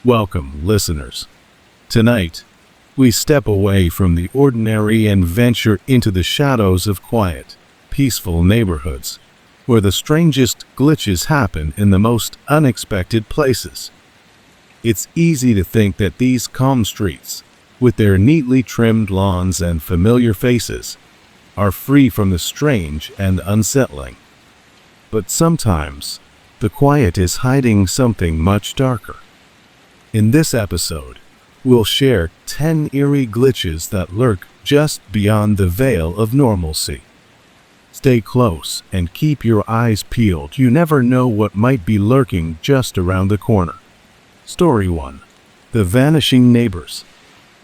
Welcome, listeners. Tonight, we step away from the ordinary and venture into the shadows of quiet, peaceful neighborhoods, where the strangest glitches happen in the most unexpected places. It's easy to think that these calm streets, with their neatly trimmed lawns and familiar faces, are free from the strange and unsettling. But sometimes, the quiet is hiding something much darker. In this episode, we'll share 10 eerie glitches that lurk just beyond the veil of normalcy. Stay close and keep your eyes peeled. You never know what might be lurking just around the corner. Story 1. The Vanishing Neighbors.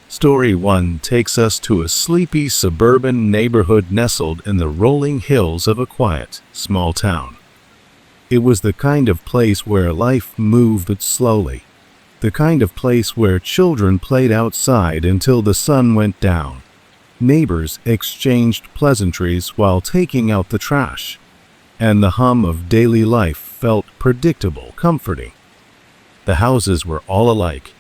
Story 1 takes us to a sleepy suburban neighborhood nestled in the rolling hills of a quiet, small town. It was the kind of place where life moved slowly. The kind of place where children played outside until the sun went down. Neighbors exchanged pleasantries while taking out the trash, and the hum of daily life felt predictable, comforting. The houses were all alike,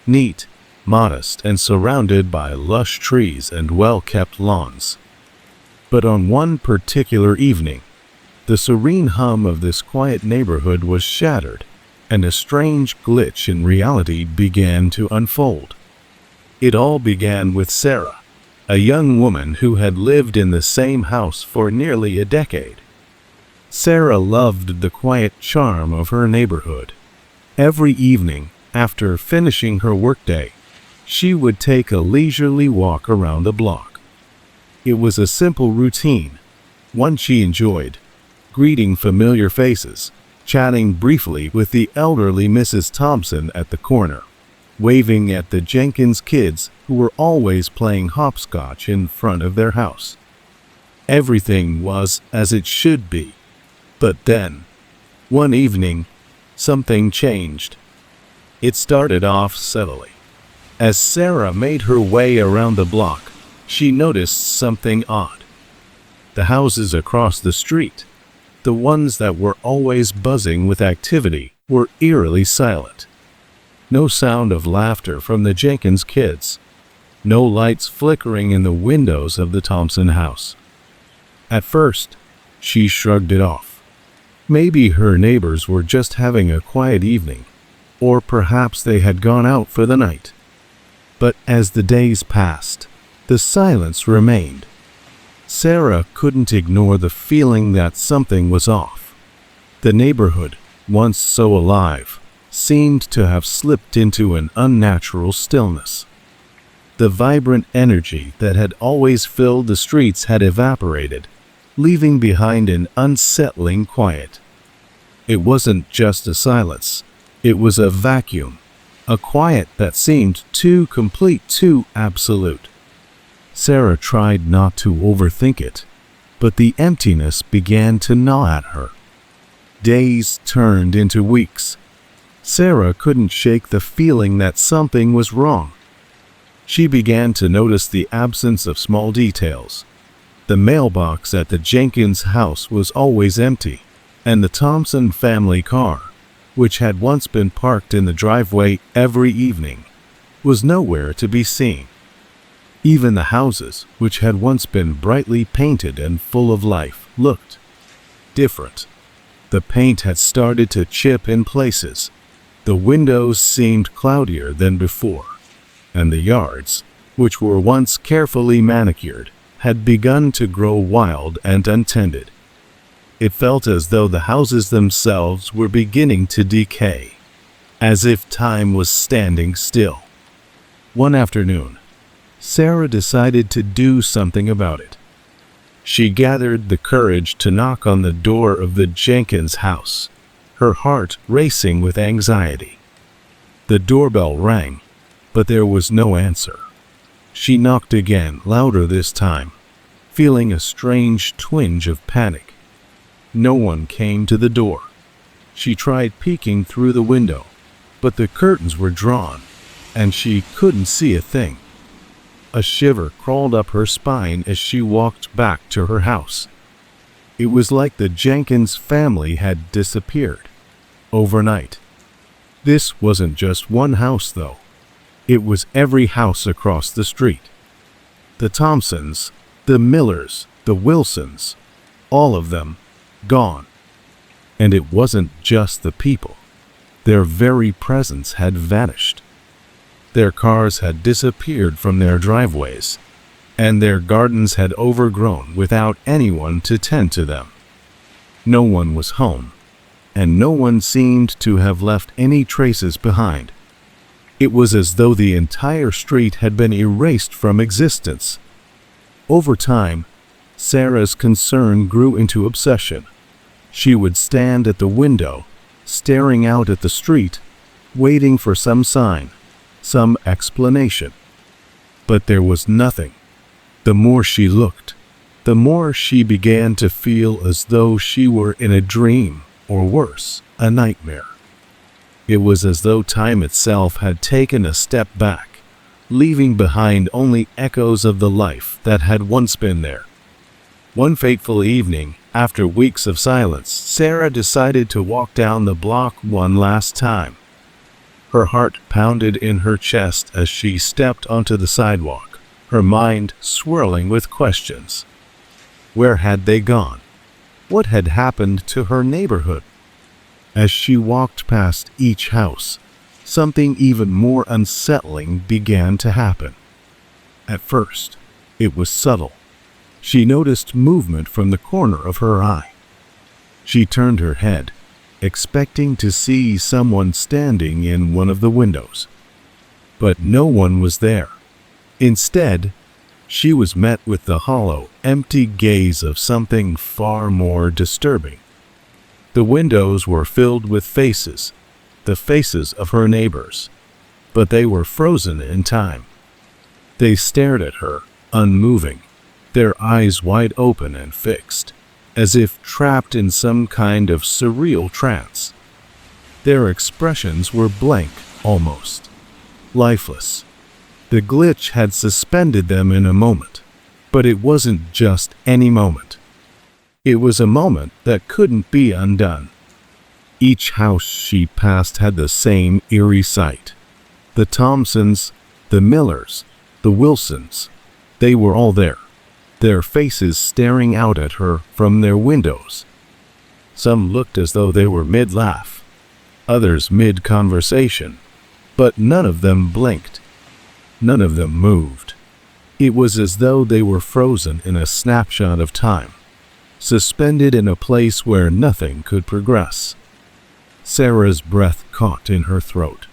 neat, modest, and surrounded by lush trees and well-kept lawns. But on one particular evening, the serene hum of this quiet neighborhood was shattered, and a strange glitch in reality began to unfold. It all began with Sarah, a young woman who had lived in the same house for nearly a decade. Sarah loved the quiet charm of her neighborhood. Every evening, after finishing her workday, she would take a leisurely walk around the block. It was a simple routine, one she enjoyed, greeting familiar faces, chatting briefly with the elderly Mrs. Thompson at the corner, waving at the Jenkins kids who were always playing hopscotch in front of their house. Everything was as it should be. But then, one evening, something changed. It started off subtly. As Sarah made her way around the block, she noticed something odd. The houses across the street, the ones that were always buzzing with activity, were eerily silent. No sound of laughter from the Jenkins kids. No lights flickering in the windows of the Thompson house. At first, she shrugged it off. Maybe her neighbors were just having a quiet evening, or perhaps they had gone out for the night. But as the days passed, the silence remained. Sarah couldn't ignore the feeling that something was off. The neighborhood, once so alive, seemed to have slipped into an unnatural stillness. The vibrant energy that had always filled the streets had evaporated, leaving behind an unsettling quiet. It wasn't just a silence, it was a vacuum, a quiet that seemed too complete, too absolute. Sarah tried not to overthink it, but the emptiness began to gnaw at her. Days turned into weeks. Sarah couldn't shake the feeling that something was wrong. She began to notice the absence of small details. The mailbox at the Jenkins house was always empty, and the Thompson family car, which had once been parked in the driveway every evening, was nowhere to be seen. Even the houses, which had once been brightly painted and full of life, looked different. The paint had started to chip in places. The windows seemed cloudier than before, and the yards, which were once carefully manicured, had begun to grow wild and untended. It felt as though the houses themselves were beginning to decay, as if time was standing still. One afternoon, Sarah decided to do something about it. She gathered the courage to knock on the door of the Jenkins house, her heart racing with anxiety. The doorbell rang, but there was no answer. She knocked again, louder this time, feeling a strange twinge of panic. No one came to the door. She tried peeking through the window, but the curtains were drawn, and she couldn't see a thing. A shiver crawled up her spine as she walked back to her house. It was like the Jenkins family had disappeared overnight. This wasn't just one house, though. It was every house across the street. The Thompsons, the Millers, the Wilsons, all of them gone. And it wasn't just the people. Their very presence had vanished. Their cars had disappeared from their driveways, and their gardens had overgrown without anyone to tend to them. No one was home, and no one seemed to have left any traces behind. It was as though the entire street had been erased from existence. Over time, Sarah's concern grew into obsession. She would stand at the window, staring out at the street, waiting for some sign, some explanation. But there was nothing. The more she looked, the more she began to feel as though she were in a dream, or worse, a nightmare. It was as though time itself had taken a step back, leaving behind only echoes of the life that had once been there. One fateful evening, after weeks of silence, Sarah decided to walk down the block one last time. Her heart pounded in her chest as she stepped onto the sidewalk, her mind swirling with questions. Where had they gone? What had happened to her neighborhood? As she walked past each house, something even more unsettling began to happen. At first, it was subtle. She noticed movement from the corner of her eye. She turned her head, expecting to see someone standing in one of the windows. But no one was there. Instead, she was met with the hollow, empty gaze of something far more disturbing. The windows were filled with faces, the faces of her neighbors, but they were frozen in time. They stared at her, unmoving, their eyes wide open and fixed, as if trapped in some kind of surreal trance. Their expressions were blank, almost lifeless. The glitch had suspended them in a moment, but it wasn't just any moment. It was a moment that couldn't be undone. Each house she passed had the same eerie sight. The Thompsons, the Millers, the Wilsons, they were all there, their faces staring out at her from their windows. Some looked as though they were mid-laugh, others mid-conversation, but none of them blinked. None of them moved. It was as though they were frozen in a snapshot of time, suspended in a place where nothing could progress. Sarah's breath caught in her throat.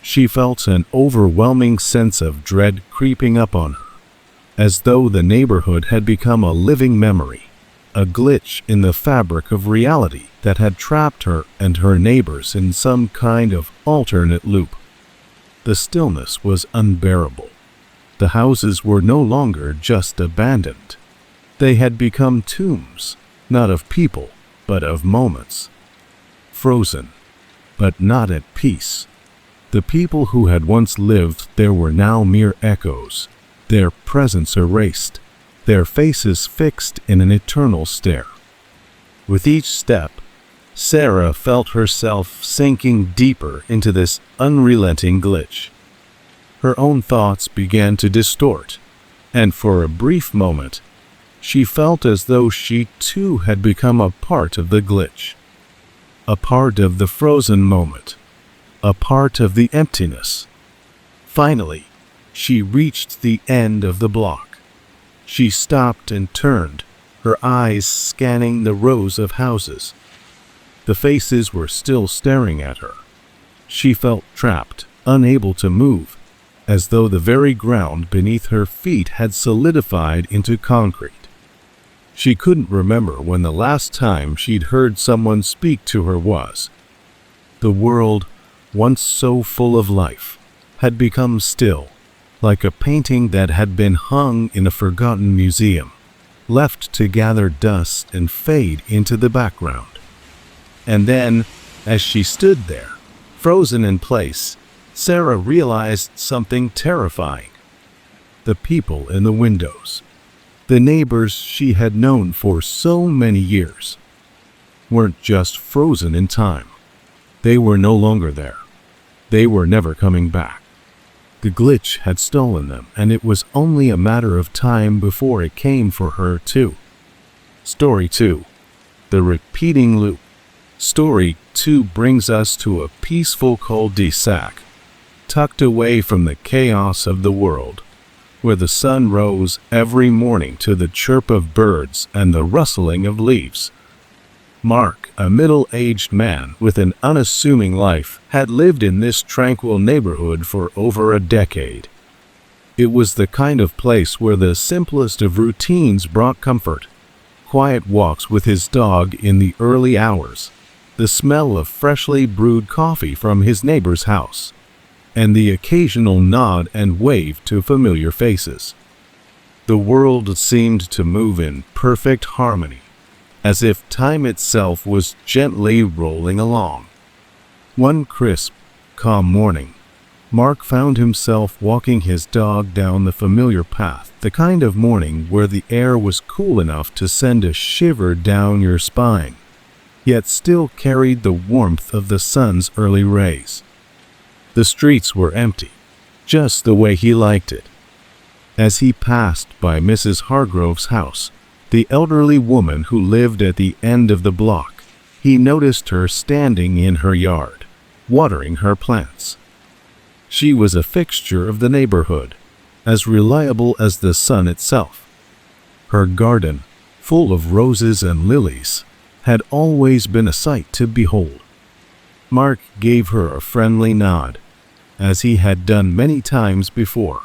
She felt an overwhelming sense of dread creeping up on her, as though the neighborhood had become a living memory, a glitch in the fabric of reality that had trapped her and her neighbors in some kind of alternate loop. The stillness was unbearable. The houses were no longer just abandoned. They had become tombs, not of people, but of moments. Frozen, but not at peace. The people who had once lived there were now mere echoes, their presence erased, their faces fixed in an eternal stare. With each step, Sarah felt herself sinking deeper into this unrelenting glitch. Her own thoughts began to distort, and for a brief moment, she felt as though she too had become a part of the glitch, a part of the frozen moment, a part of the emptiness. Finally, she reached the end of the block. She stopped and turned, her eyes scanning the rows of houses. The faces were still staring at her. She felt trapped, unable to move, as though the very ground beneath her feet had solidified into concrete. She couldn't remember when the last time she'd heard someone speak to her was. The world, once so full of life, had become still, like a painting that had been hung in a forgotten museum, left to gather dust and fade into the background. And then, as she stood there, frozen in place, Sarah realized something terrifying. The people in the windows, the neighbors she had known for so many years, weren't just frozen in time. They were no longer there. They were never coming back. The glitch had stolen them, and it was only a matter of time before it came for her too. Story 2. The Repeating Loop. Story 2 brings us to a peaceful cul-de-sac, tucked away from the chaos of the world, where the sun rose every morning to the chirp of birds and the rustling of leaves. Mark, a middle-aged man with an unassuming life, had lived in this tranquil neighborhood for over a decade. It was the kind of place where the simplest of routines brought comfort. Quiet walks with his dog in the early hours, the smell of freshly brewed coffee from his neighbor's house, and the occasional nod and wave to familiar faces. The world seemed to move in perfect harmony, as if time itself was gently rolling along. One crisp, calm morning, Mark found himself walking his dog down the familiar path, the kind of morning where the air was cool enough to send a shiver down your spine, yet still carried the warmth of the sun's early rays. The streets were empty, just the way he liked it. As he passed by Mrs. Hargrove's house, the elderly woman who lived at the end of the block, he noticed her standing in her yard, watering her plants. She was a fixture of the neighborhood, as reliable as the sun itself. Her garden, full of roses and lilies, had always been a sight to behold. Mark gave her a friendly nod, as he had done many times before,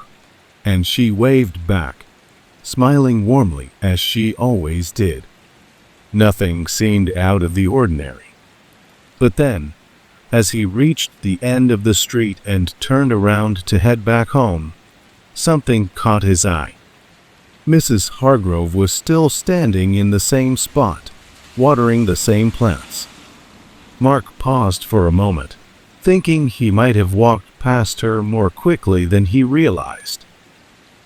and she waved back, smiling warmly as she always did. Nothing seemed out of the ordinary. But then, as he reached the end of the street and turned around to head back home, something caught his eye. Mrs. Hargrove was still standing in the same spot, watering the same plants. Mark paused for a moment, thinking he might have walked past her more quickly than he realized.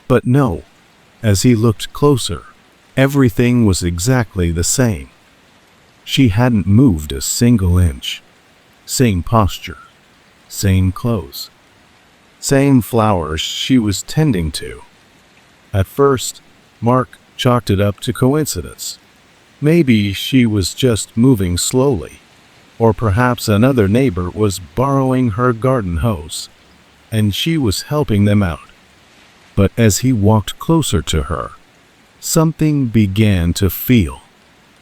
But no, as he looked closer, everything was exactly the same. She hadn't moved a single inch. Same posture, same clothes, same flowers she was tending to. At first, Mark chalked it up to coincidence. Maybe she was just moving slowly, or perhaps another neighbor was borrowing her garden hose, and she was helping them out. But as he walked closer to her, something began to feel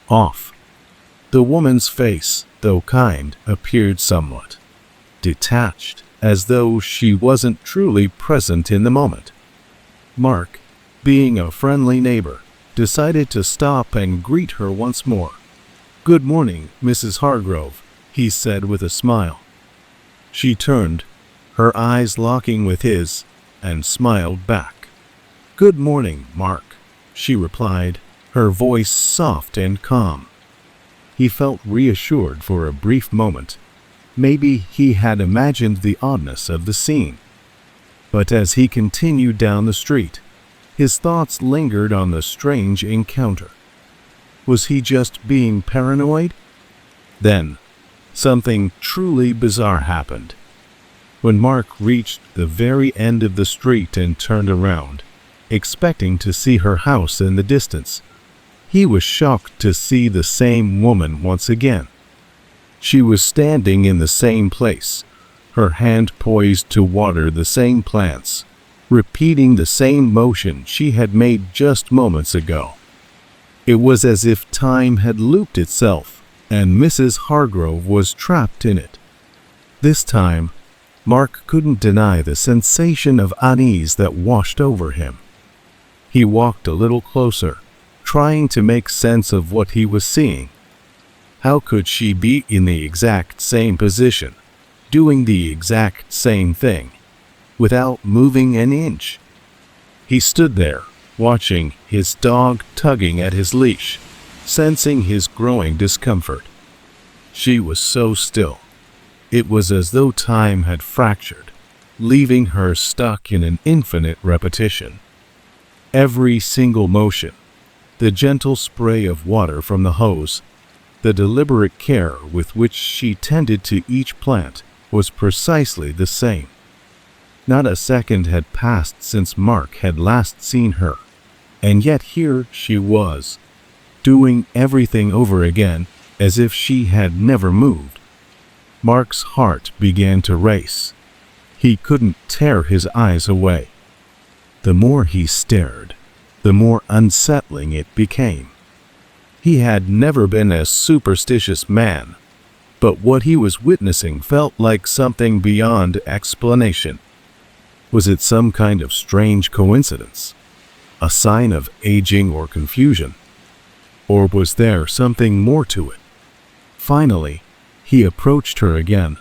off. The woman's face, though kind, appeared somewhat detached, as though she wasn't truly present in the moment. Mark, being a friendly neighbor, decided to stop and greet her once more. "Good morning, Mrs. Hargrove," he said with a smile. She turned, her eyes locking with his, and smiled back. "Good morning, Mark," she replied, her voice soft and calm. He felt reassured for a brief moment. Maybe he had imagined the oddness of the scene. But as he continued down the street, his thoughts lingered on the strange encounter. Was he just being paranoid? Then, something truly bizarre happened. When Mark reached the very end of the street and turned around, expecting to see her house in the distance, he was shocked to see the same woman once again. She was standing in the same place, her hand poised to water the same plants, repeating the same motion she had made just moments ago. It was as if time had looped itself, and Mrs. Hargrove was trapped in it. This time, Mark couldn't deny the sensation of unease that washed over him. He walked a little closer, trying to make sense of what he was seeing. How could she be in the exact same position, doing the exact same thing, without moving an inch? He stood there, watching his dog tugging at his leash, sensing his growing discomfort. She was so still. It was as though time had fractured, leaving her stuck in an infinite repetition. Every single motion, the gentle spray of water from the hose, the deliberate care with which she tended to each plant, was precisely the same. Not a second had passed since Mark had last seen her, and yet here she was, doing everything over again as if she had never moved. Mark's heart began to race. He couldn't tear his eyes away. The more he stared, the more unsettling it became. He had never been a superstitious man, but what he was witnessing felt like something beyond explanation. Was it some kind of strange coincidence? A sign of aging or confusion? Or was there something more to it? Finally, he approached her again,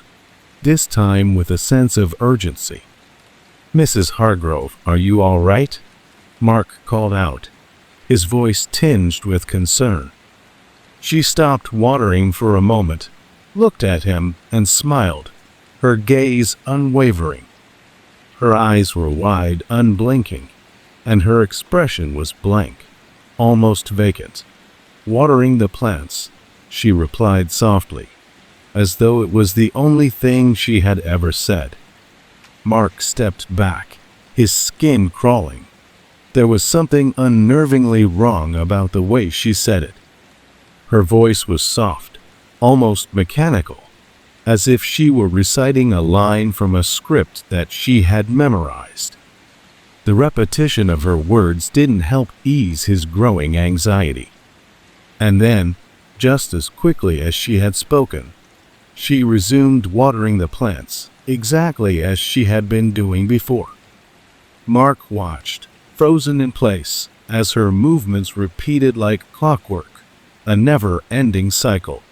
this time with a sense of urgency. "Mrs. Hargrove, are you all right?" Mark called out, his voice tinged with concern. She stopped watering for a moment, looked at him, and smiled, her gaze unwavering. Her eyes were wide, unblinking, and her expression was blank, almost vacant. "Watering the plants," she replied softly, as though it was the only thing she had ever said. Mark stepped back, his skin crawling. There was something unnervingly wrong about the way she said it. Her voice was soft, almost mechanical, as if she were reciting a line from a script that she had memorized. The repetition of her words didn't help ease his growing anxiety. And then, just as quickly as she had spoken, she resumed watering the plants, exactly as she had been doing before. Mark watched, frozen in place, as her movements repeated like clockwork, a never-ending cycle.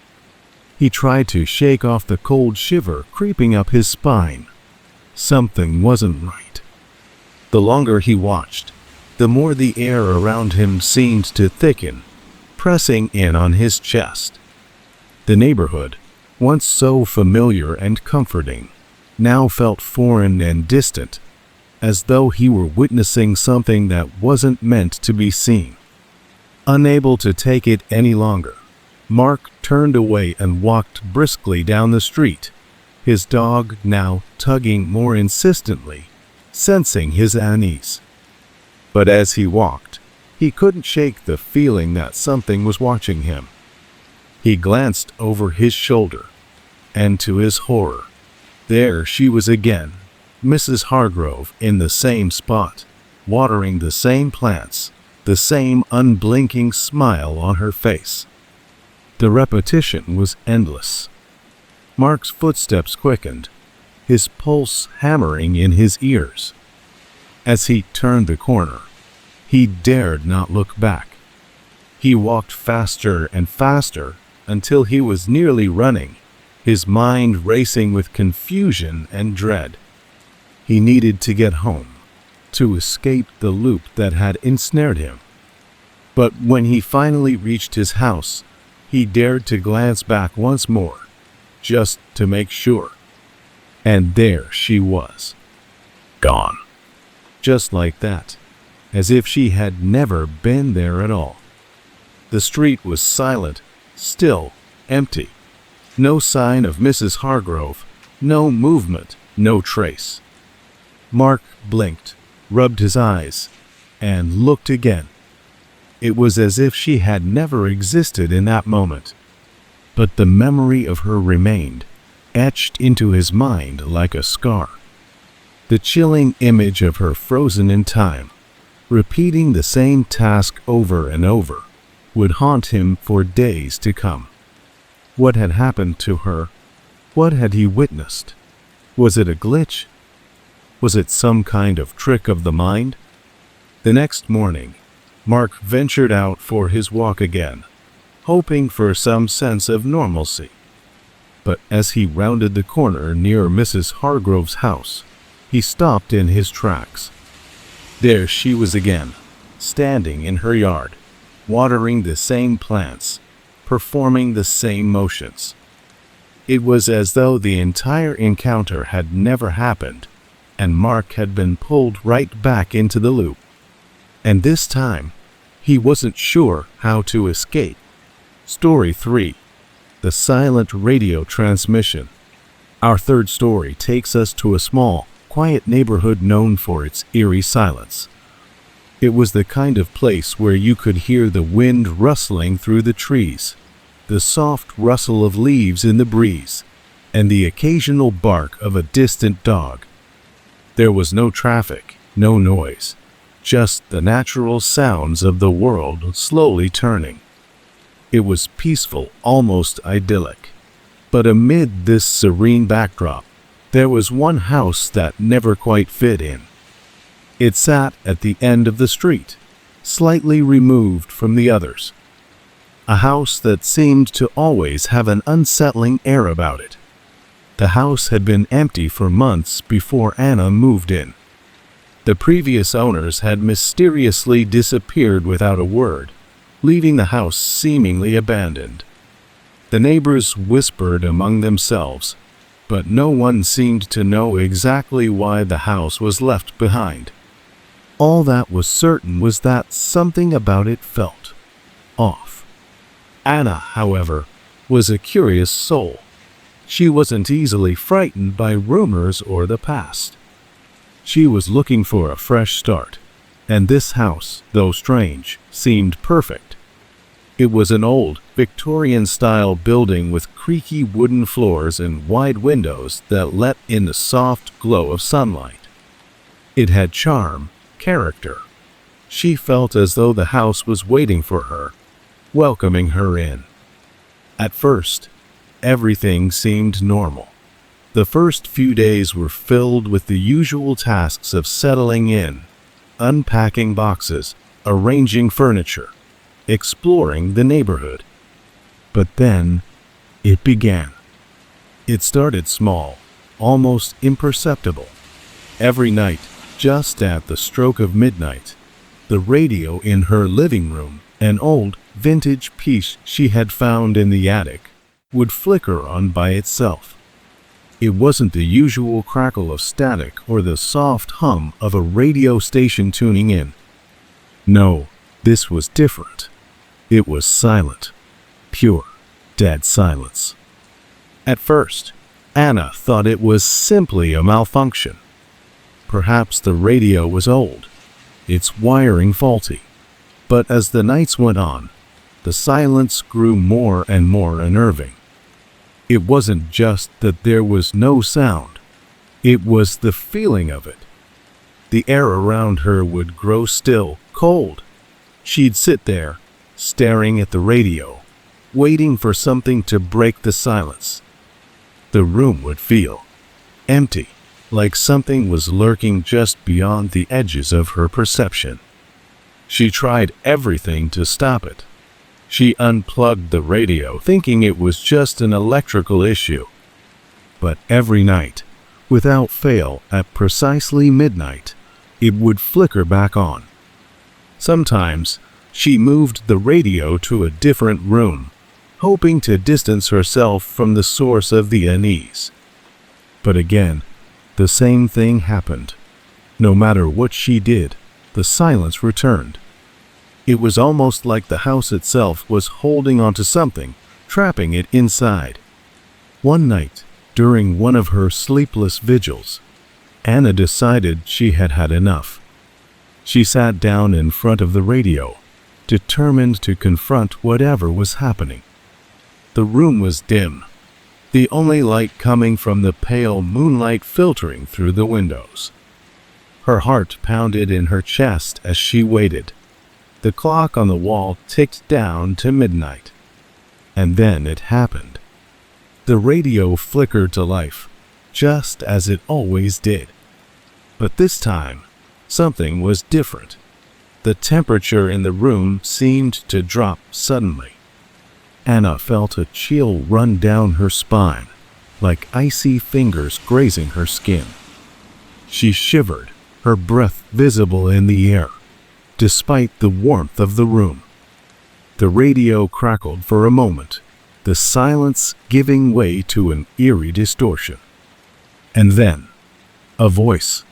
He tried to shake off the cold shiver creeping up his spine. Something wasn't right. The longer he watched, the more the air around him seemed to thicken, pressing in on his chest. The neighborhood, once so familiar and comforting, now felt foreign and distant, as though he were witnessing something that wasn't meant to be seen. Unable to take it any longer, Mark turned away and walked briskly down the street, his dog now tugging more insistently, sensing his unease. But as he walked, he couldn't shake the feeling that something was watching him. He glanced over his shoulder, and to his horror, there she was again, Mrs. Hargrove, in the same spot, watering the same plants, the same unblinking smile on her face. The repetition was endless. Mark's footsteps quickened, his pulse hammering in his ears. As he turned the corner, he dared not look back. He walked faster and faster until he was nearly running, his mind racing with confusion and dread. He needed to get home, to escape the loop that had ensnared him. But when he finally reached his house, he dared to glance back once more, just to make sure. And there she was, gone. Just like that, as if she had never been there at all. The street was silent, still, empty. No sign of Mrs. Hargrove, no movement, no trace. Mark blinked, rubbed his eyes, and looked again. It was as if she had never existed in that moment. But the memory of her remained, etched into his mind like a scar. The chilling image of her frozen in time, repeating the same task over and over, would haunt him for days to come. What had happened to her? What had he witnessed? Was it a glitch? Was it some kind of trick of the mind? The next morning, Mark ventured out for his walk again, hoping for some sense of normalcy. But as he rounded the corner near Mrs. Hargrove's house, he stopped in his tracks. There she was again, standing in her yard, watering the same plants, performing the same motions. It was as though the entire encounter had never happened, and Mark had been pulled right back into the loop. And this time, he wasn't sure how to escape. Story 3. The Silent Radio Transmission. Our third story takes us to a small, quiet neighborhood known for its eerie silence. It was the kind of place where you could hear the wind rustling through the trees, the soft rustle of leaves in the breeze, and the occasional bark of a distant dog. There was no traffic, no noise, just the natural sounds of the world slowly turning. It was peaceful, almost idyllic. But amid this serene backdrop, there was one house that never quite fit in. It sat at the end of the street, slightly removed from the others. A house that seemed to always have an unsettling air about it. The house had been empty for months before Anna moved in. The previous owners had mysteriously disappeared without a word, leaving the house seemingly abandoned. The neighbors whispered among themselves, but no one seemed to know exactly why the house was left behind. All that was certain was that something about it felt off. Anna, however, was a curious soul. She wasn't easily frightened by rumors or the past. She was looking for a fresh start, and this house, though strange, seemed perfect. It was an old, Victorian-style building with creaky wooden floors and wide windows that let in the soft glow of sunlight. It had charm, character. She felt as though the house was waiting for her, welcoming her in. At first, everything seemed normal. The first few days were filled with the usual tasks of settling in, unpacking boxes, arranging furniture, exploring the neighborhood. But then, it began. It started small, almost imperceptible. Every night, just at the stroke of midnight, the radio in her living room, an old, vintage piece she had found in the attic, would flicker on by itself. It wasn't the usual crackle of static or the soft hum of a radio station tuning in. No, this was different. It was silent. Pure, dead silence. At first, Anna thought it was simply a malfunction. Perhaps the radio was old, its wiring faulty. But as the nights went on, the silence grew more and more unnerving. It wasn't just that there was no sound. It was the feeling of it. The air around her would grow still, cold. She'd sit there, staring at the radio, waiting for something to break the silence. The room would feel empty, like something was lurking just beyond the edges of her perception. She tried everything to stop it. She unplugged the radio, thinking it was just an electrical issue. But every night, without fail, at precisely midnight, it would flicker back on. Sometimes, she moved the radio to a different room, hoping to distance herself from the source of the unease. But again, the same thing happened. No matter what she did, the silence returned. It was almost like the house itself was holding onto something, trapping it inside. One night, during one of her sleepless vigils, Anna decided she had had enough. She sat down in front of the radio, determined to confront whatever was happening. The room was dim, the only light coming from the pale moonlight filtering through the windows. Her heart pounded in her chest as she waited. The clock on the wall ticked down to midnight. And then it happened. The radio flickered to life, just as it always did. But this time, something was different. The temperature in the room seemed to drop suddenly. Anna felt a chill run down her spine, like icy fingers grazing her skin. She shivered, her breath visible in the air, despite the warmth of the room. The radio crackled for a moment, the silence giving way to an eerie distortion. And then, a voice.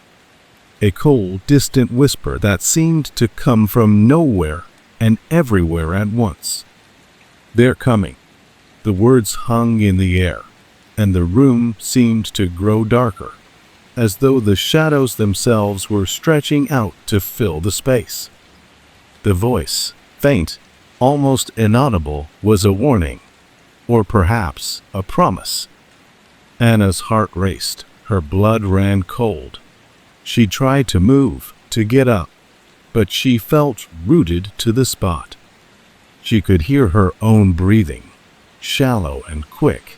A cold, distant whisper that seemed to come from nowhere and everywhere at once. "They're coming." The words hung in the air, and the room seemed to grow darker, as though the shadows themselves were stretching out to fill the space. The voice, faint, almost inaudible, was a warning, or perhaps a promise. Anna's heart raced, her blood ran cold. She tried to move, to get up, but she felt rooted to the spot. She could hear her own breathing, shallow and quick,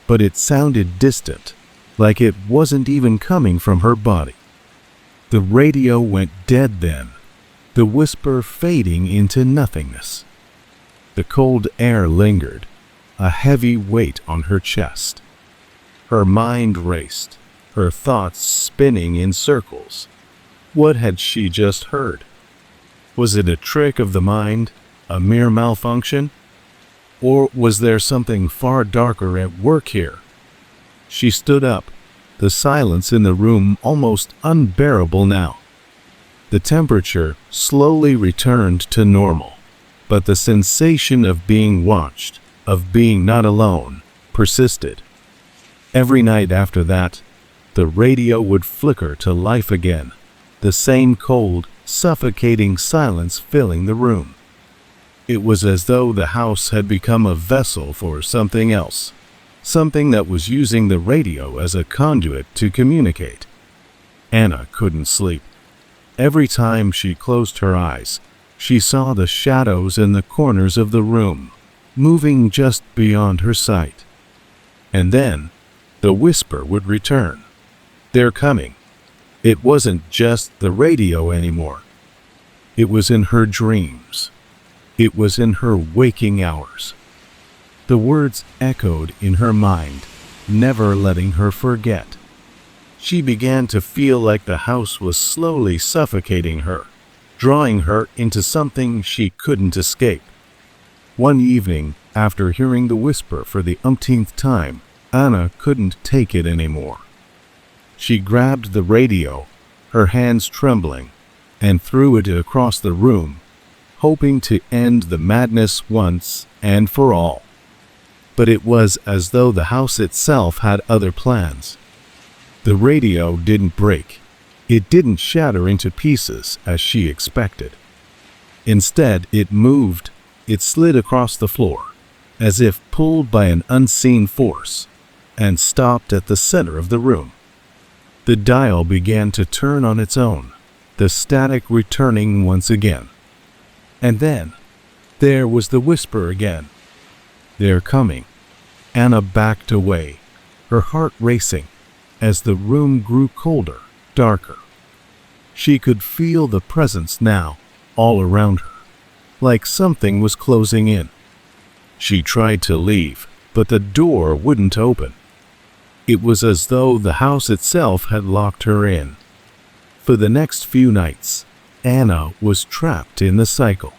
but it sounded distant, like it wasn't even coming from her body. The radio went dead then, the whisper fading into nothingness. The cold air lingered, a heavy weight on her chest. Her mind raced, her thoughts spinning in circles. What had she just heard? Was it a trick of the mind, a mere malfunction? Or was there something far darker at work here? She stood up, the silence in the room almost unbearable now. The temperature slowly returned to normal, but the sensation of being watched, of being not alone, persisted. Every night after that, the radio would flicker to life again, the same cold, suffocating silence filling the room. It was as though the house had become a vessel for something else, something that was using the radio as a conduit to communicate. Anna couldn't sleep. Every time she closed her eyes, she saw the shadows in the corners of the room, moving just beyond her sight. And then, the whisper would return. They're coming. It wasn't just the radio anymore. It was in her dreams. It was in her waking hours. The words echoed in her mind, never letting her forget. She began to feel like the house was slowly suffocating her, drawing her into something she couldn't escape. One evening, after hearing the whisper for the umpteenth time, Anna couldn't take it anymore. She grabbed the radio, her hands trembling, and threw it across the room, hoping to end the madness once and for all. But it was as though the house itself had other plans. The radio didn't break. It didn't shatter into pieces as she expected. Instead, it moved. It slid across the floor, as if pulled by an unseen force, and stopped at the center of the room. The dial began to turn on its own, the static returning once again. And then, there was the whisper again. They're coming. Anna backed away, her heart racing, as the room grew colder, darker. She could feel the presence now, all around her, like something was closing in. She tried to leave, but the door wouldn't open. It was as though the house itself had locked her in. For the next few nights, Anna was trapped in the cycle.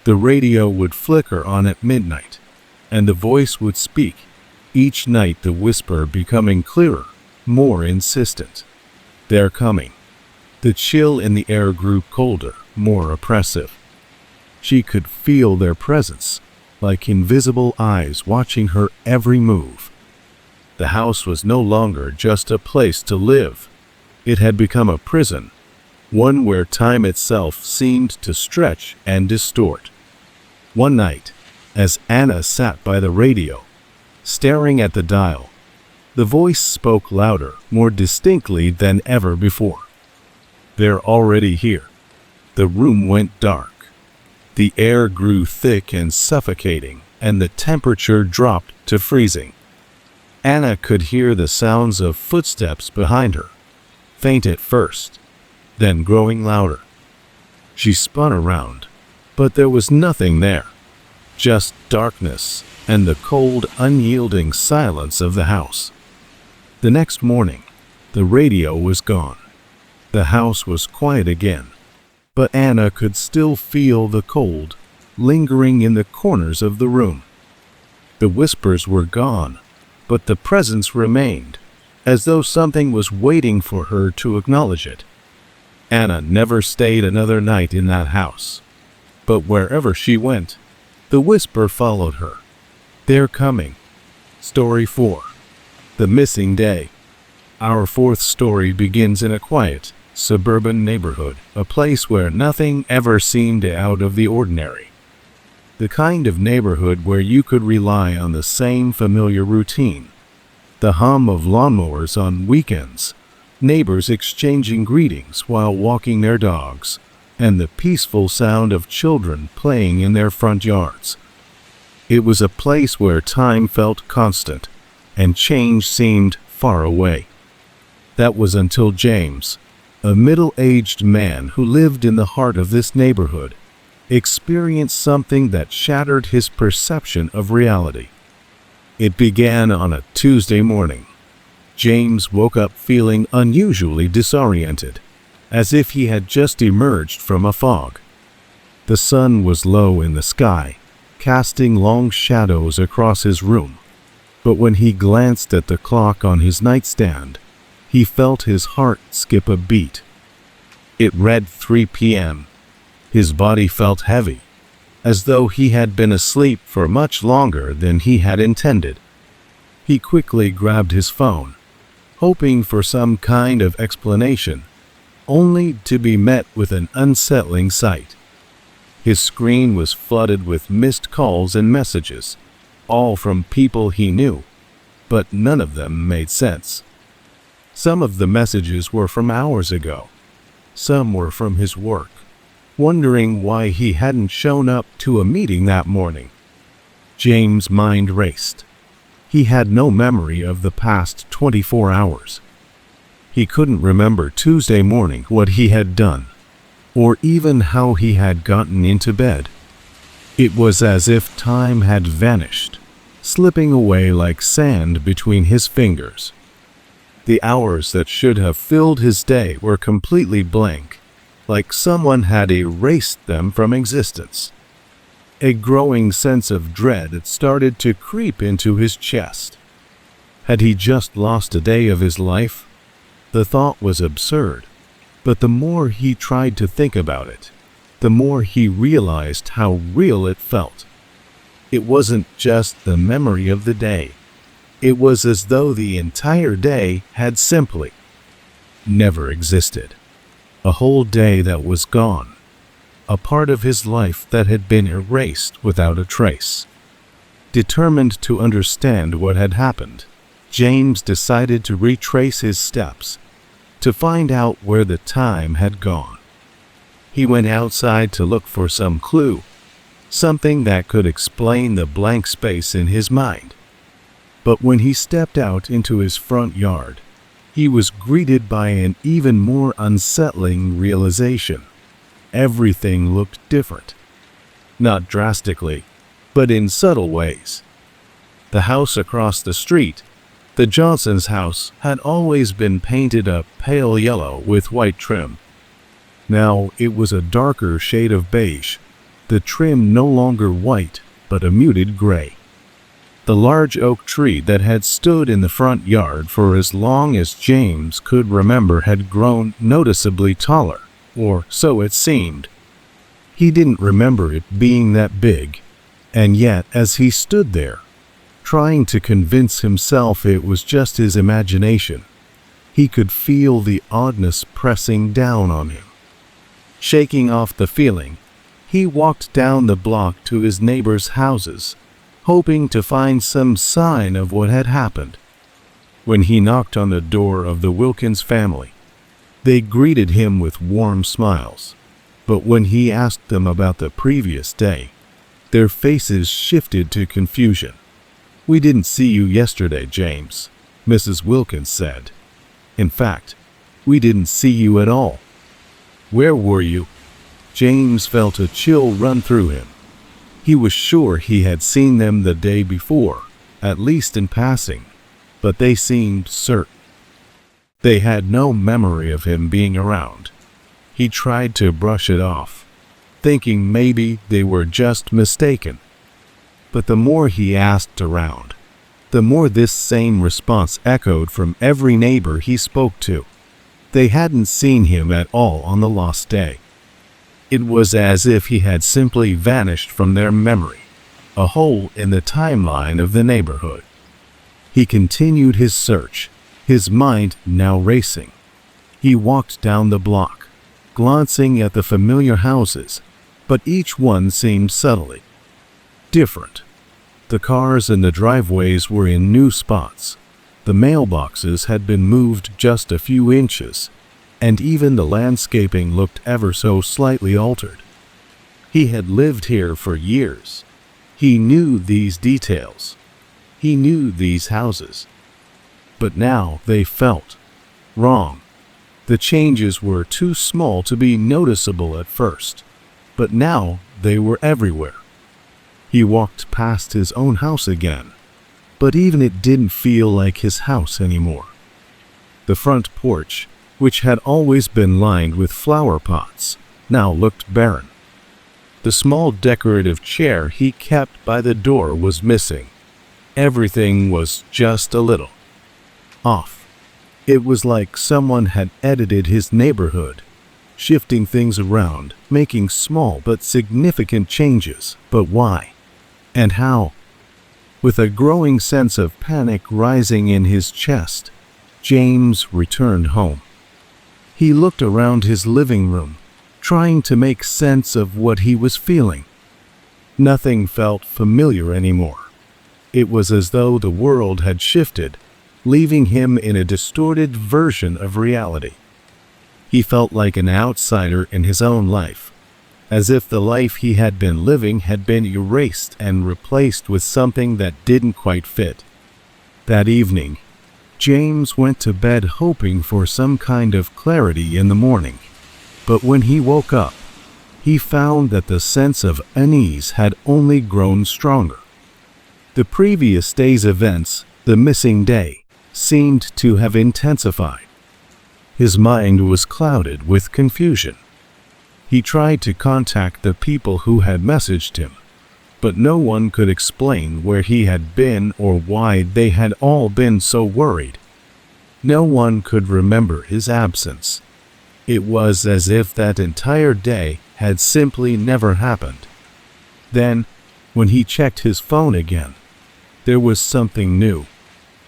The radio would flicker on at midnight, and the voice would speak, each night the whisper becoming clearer, more insistent. They're coming. The chill in the air grew colder, more oppressive. She could feel their presence, like invisible eyes watching her every move. The house was no longer just a place to live. It had become a prison, one where time itself seemed to stretch and distort. One night, as Anna sat by the radio, staring at the dial, the voice spoke louder, more distinctly than ever before. They're already here. The room went dark. The air grew thick and suffocating, and the temperature dropped to freezing. Anna could hear the sounds of footsteps behind her, faint at first, then growing louder. She spun around, but there was nothing there, just darkness and the cold, unyielding silence of the house. The next morning, the radio was gone. The house was quiet again, but Anna could still feel the cold, lingering in the corners of the room. The whispers were gone, but the presence remained, as though something was waiting for her to acknowledge it. Anna never stayed another night in that house, but wherever she went, the whisper followed her. They're coming. Story 4. The Missing Day. Our fourth story begins in a quiet, suburban neighborhood, a place where nothing ever seemed out of the ordinary. The kind of neighborhood where you could rely on the same familiar routine. The hum of lawnmowers on weekends, neighbors exchanging greetings while walking their dogs, and the peaceful sound of children playing in their front yards. It was a place where time felt constant, and change seemed far away. That was until James, a middle-aged man who lived in the heart of this neighborhood, experienced something that shattered his perception of reality. It began on a Tuesday morning. James woke up feeling unusually disoriented, as if he had just emerged from a fog. The sun was low in the sky, casting long shadows across his room, but when he glanced at the clock on his nightstand, he felt his heart skip a beat. It read 3 p.m. His body felt heavy, as though he had been asleep for much longer than he had intended. He quickly grabbed his phone, hoping for some kind of explanation, only to be met with an unsettling sight. His screen was flooded with missed calls and messages, all from people he knew, but none of them made sense. Some of the messages were from hours ago. Some were from his work, wondering why he hadn't shown up to a meeting that morning. James' mind raced. He had no memory of the past 24 hours. He couldn't remember Tuesday morning what he had done, or even how he had gotten into bed. It was as if time had vanished, slipping away like sand between his fingers. The hours that should have filled his day were completely blank, like someone had erased them from existence. A growing sense of dread had started to creep into his chest. Had he just lost a day of his life? The thought was absurd, but the more he tried to think about it, the more he realized how real it felt. It wasn't just the memory of the day. It was as though the entire day had simply never existed. A whole day that was gone. A part of his life that had been erased without a trace. Determined to understand what had happened, James decided to retrace his steps, to find out where the time had gone. He went outside to look for some clue, something that could explain the blank space in his mind. But when he stepped out into his front yard, he was greeted by an even more unsettling realization. Everything looked different. Not drastically, but in subtle ways. The house across the street, the Johnson's house, had always been painted a pale yellow with white trim. Now it was a darker shade of beige, the trim no longer white, but a muted gray. The large oak tree that had stood in the front yard for as long as James could remember had grown noticeably taller, or so it seemed. He didn't remember it being that big, and yet as he stood there, trying to convince himself it was just his imagination, he could feel the oddness pressing down on him. Shaking off the feeling, he walked down the block to his neighbors' houses, hoping to find some sign of what had happened. When he knocked on the door of the Wilkins family, they greeted him with warm smiles, but when he asked them about the previous day, their faces shifted to confusion. "We didn't see you yesterday, James," Mrs. Wilkins said. "In fact, we didn't see you at all." "Where were you?" James felt a chill run through him. He was sure he had seen them the day before, at least in passing, but they seemed certain. They had no memory of him being around. He tried to brush it off, thinking maybe they were just mistaken. But the more he asked around, the more this same response echoed from every neighbor he spoke to. They hadn't seen him at all on the lost day. It was as if he had simply vanished from their memory, a hole in the timeline of the neighborhood. He continued his search, his mind now racing. He walked down the block, glancing at the familiar houses, but each one seemed subtly different. The cars and the driveways were in new spots. The mailboxes had been moved just a few inches, and even the landscaping looked ever so slightly altered. He had lived here for years. He knew these details. He knew these houses. But now they felt wrong. The changes were too small to be noticeable at first, but now they were everywhere. He walked past his own house again, but even it didn't feel like his house anymore. The front porch, which had always been lined with flower pots, now looked barren. The small decorative chair he kept by the door was missing. Everything was just a little off. It was like someone had edited his neighborhood, shifting things around, making small but significant changes. But why? And how? With a growing sense of panic rising in his chest, James returned home. He looked around his living room, trying to make sense of what he was feeling. Nothing felt familiar anymore. It was as though the world had shifted, leaving him in a distorted version of reality. He felt like an outsider in his own life, as if the life he had been living had been erased and replaced with something that didn't quite fit. That evening, James went to bed hoping for some kind of clarity in the morning. But when he woke up, he found that the sense of unease had only grown stronger. The previous day's events, the missing day, seemed to have intensified. His mind was clouded with confusion. He tried to contact the people who had messaged him, but no one could explain where he had been or why they had all been so worried. No one could remember his absence. It was as if that entire day had simply never happened. Then, when he checked his phone again, there was something new.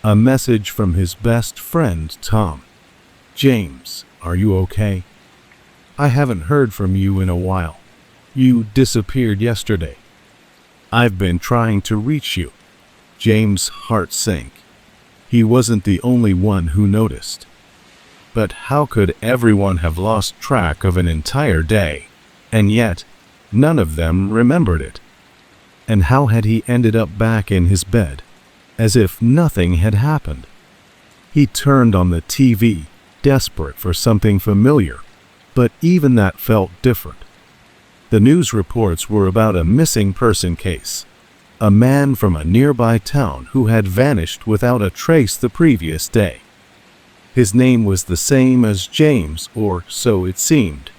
A message from his best friend, Tom. "James, are you okay? I haven't heard from you in a while. You disappeared yesterday. I've been trying to reach you." James' heart sank. He wasn't the only one who noticed. But how could everyone have lost track of an entire day, and yet none of them remembered it? And how had he ended up back in his bed, as if nothing had happened? He turned on the TV, desperate for something familiar, but even that felt different. The news reports were about a missing person case, a man from a nearby town who had vanished without a trace the previous day. His name was the same as James, or so it seemed.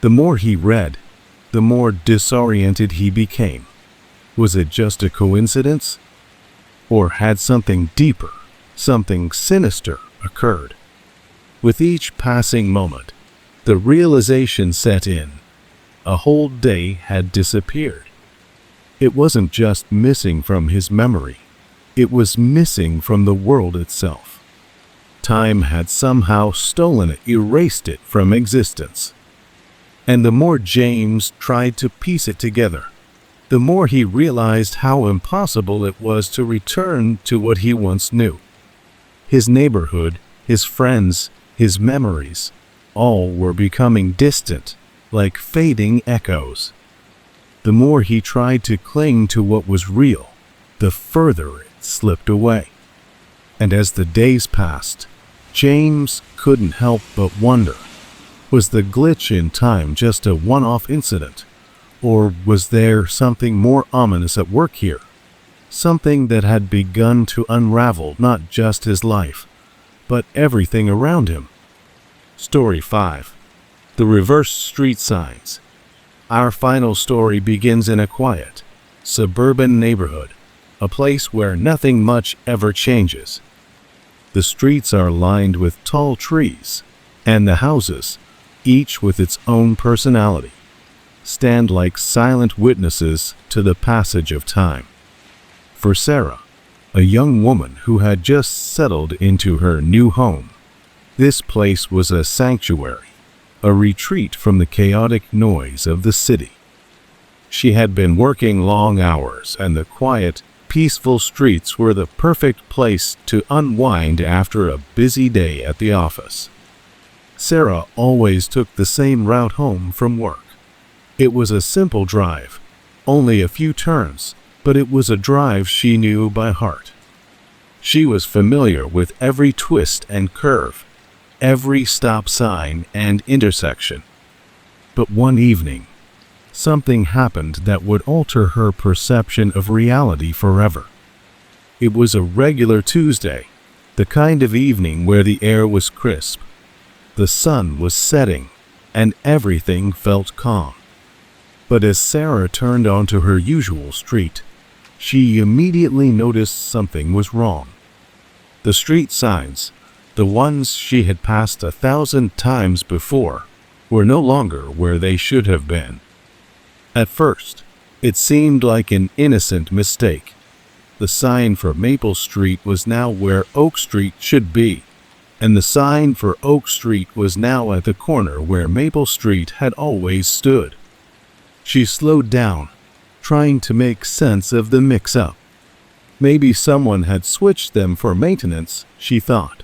The more he read, the more disoriented he became. Was it just a coincidence? Or had something deeper, something sinister occurred? With each passing moment, the realization set in. A whole day had disappeared. It wasn't just missing from his memory. It was missing from the world itself. Time had somehow stolen it, erased it from existence. And the more James tried to piece it together, the more he realized how impossible it was to return to what he once knew. His neighborhood, his friends, his memories, all were becoming distant, like fading echoes. The more he tried to cling to what was real, the further it slipped away. And as the days passed, James couldn't help but wonder, was the glitch in time just a one-off incident? Or was there something more ominous at work here? Something that had begun to unravel not just his life, but everything around him. Story 5. The Reversed Street Signs. Our final story begins in a quiet, suburban neighborhood, a place where nothing much ever changes. The streets are lined with tall trees, and the houses, each with its own personality, stand like silent witnesses to the passage of time. For Sarah, a young woman who had just settled into her new home. This place was a sanctuary, a retreat from the chaotic noise of the city. She had been working long hours, and the quiet, peaceful streets were the perfect place to unwind after a busy day at the office. Sarah always took the same route home from work. It was a simple drive, only a few turns, but it was a drive she knew by heart. She was familiar with every twist and curve, every stop sign and intersection. But one evening, something happened that would alter her perception of reality forever. It was a regular Tuesday, the kind of evening where the air was crisp. The sun was setting, and everything felt calm. But as Sarah turned onto her usual street, she immediately noticed something was wrong. The street signs, the ones she had passed 1,000 times before, were no longer where they should have been. At first, it seemed like an innocent mistake. The sign for Maple Street was now where Oak Street should be, and the sign for Oak Street was now at the corner where Maple Street had always stood. She slowed down, trying to make sense of the mix-up. Maybe someone had switched them for maintenance, she thought.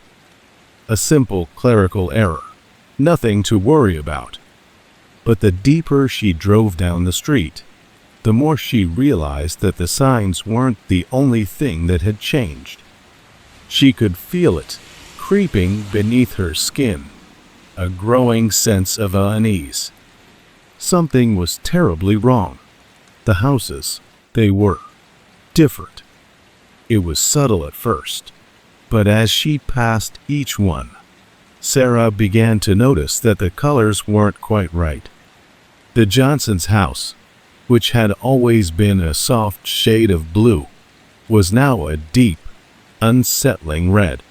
A simple clerical error, nothing to worry about. But the deeper she drove down the street, the more she realized that the signs weren't the only thing that had changed. She could feel it, creeping beneath her skin, a growing sense of unease. Something was terribly wrong. The houses, they were different. It was subtle at first, but as she passed each one, Sarah began to notice that the colors weren't quite right. The Johnson's house, which had always been a soft shade of blue, was now a deep, unsettling red.